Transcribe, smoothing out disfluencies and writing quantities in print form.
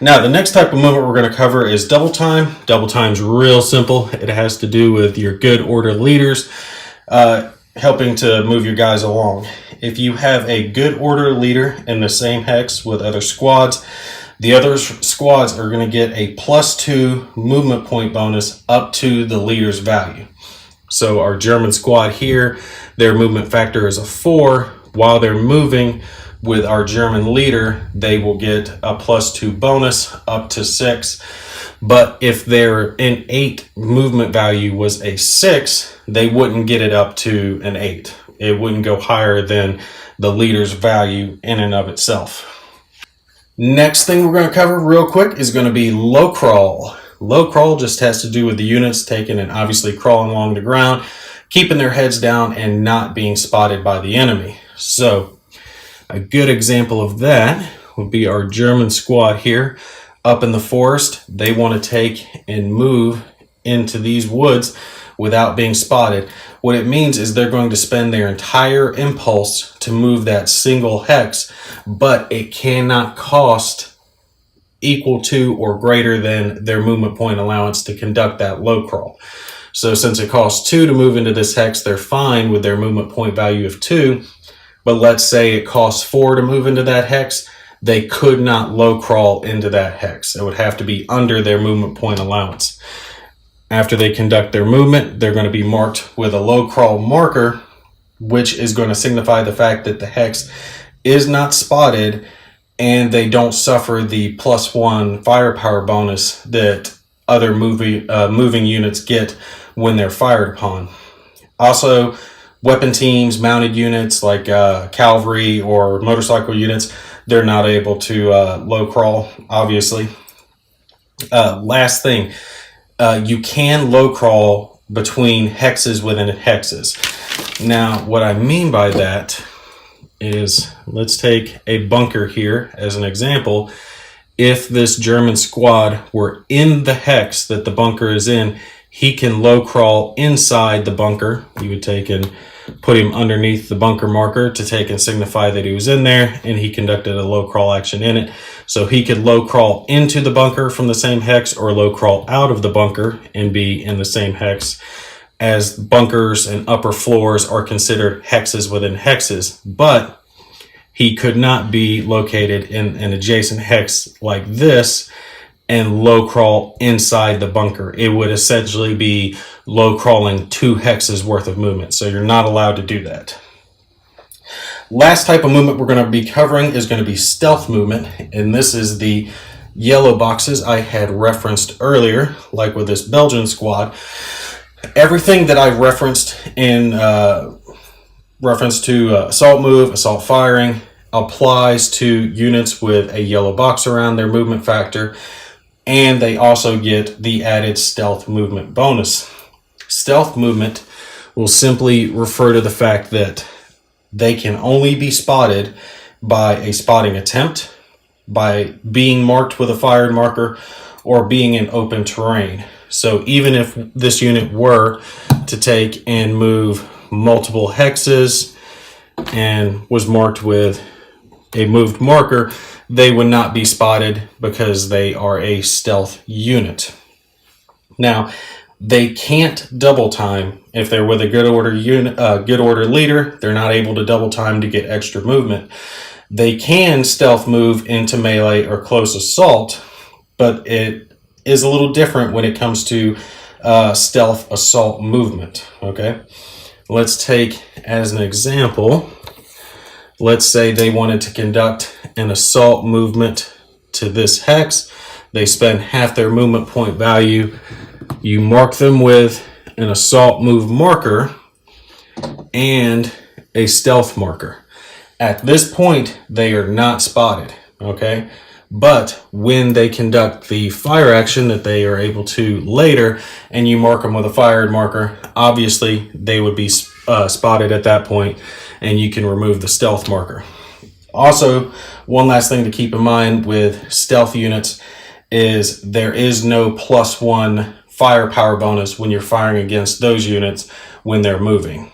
Now, the next type of movement we're going to cover is double time. Double time's real simple. It has to do with your good order leaders helping to move your guys along. If you have a good order leader in the same hex with other squads, the other squads are going to get a +2 movement point bonus up to the leader's value. So our German squad here, their movement factor is a 4. While they're moving with our German leader, they will get a +2 bonus up to 6. But if their innate movement value was a 6, they wouldn't get it up to an 8. It wouldn't go higher than the leader's value in and of itself. Next thing we're going to cover real quick is going to be low crawl. Low crawl just has to do with the units taking and obviously crawling along the ground, keeping their heads down and not being spotted by the enemy. So a good example of that would be our German squad here up in the forest. They want to take and move into these woods without being spotted. What it means is they're going to spend their entire impulse to move that single hex, but it cannot cost equal to or greater than their movement point allowance to conduct that low crawl. So since it costs 2 to move into this hex, they're fine with their movement point value of 2. But let's say it costs 4 to move into that hex, they could not low crawl into that hex. It would have to be under their movement point allowance. After they conduct their movement, they're going to be marked with a low crawl marker, which is going to signify the fact that the hex is not spotted and they don't suffer the +1 firepower bonus that other moving units get when they're fired upon. Also, weapon teams, mounted units like cavalry or motorcycle units, they're not able to low crawl, obviously. Last thing, you can low crawl between hexes within hexes. Now, what I mean by that is, let's take a bunker here as an example. If this German squad were in the hex that the bunker is in, he can low crawl inside the bunker. You would take and put him underneath the bunker marker to take and signify that he was in there, and he conducted a low crawl action in it. So he could low crawl into the bunker from the same hex or low crawl out of the bunker and be in the same hex, as bunkers and upper floors are considered hexes within hexes. But he could not be located in an adjacent hex like this and low crawl inside the bunker. It would essentially be low crawling 2 hexes worth of movement. So you're not allowed to do that. Last type of movement we're going to be covering is going to be stealth movement. And this is the yellow boxes I had referenced earlier, like with this Belgian squad. Everything that I referenced in reference to assault move, assault firing, applies to units with a yellow box around their movement factor. And they also get the added stealth movement bonus. Stealth movement will simply refer to the fact that they can only be spotted by a spotting attempt, by being marked with a fired marker, or being in open terrain. So even if this unit were to take and move multiple hexes and was marked with a moved marker, they would not be spotted because they are a stealth unit. Now, they can't double time if they're with a good order leader. They're not able to double time to get extra movement. They can stealth move into melee or close assault, but it is a little different when it comes to stealth assault movement. Okay, let's take as an example. Let's say they wanted to conduct an assault movement to this hex. They spend half their movement point value. You mark them with an assault move marker and a stealth marker. At this point, they are not spotted, okay? But when they conduct the fire action that they are able to later, and you mark them with a fired marker, obviously they would be spotted at that point, and you can remove the stealth marker. Also, one last thing to keep in mind with stealth units is there is no +1 firepower bonus when you're firing against those units when they're moving.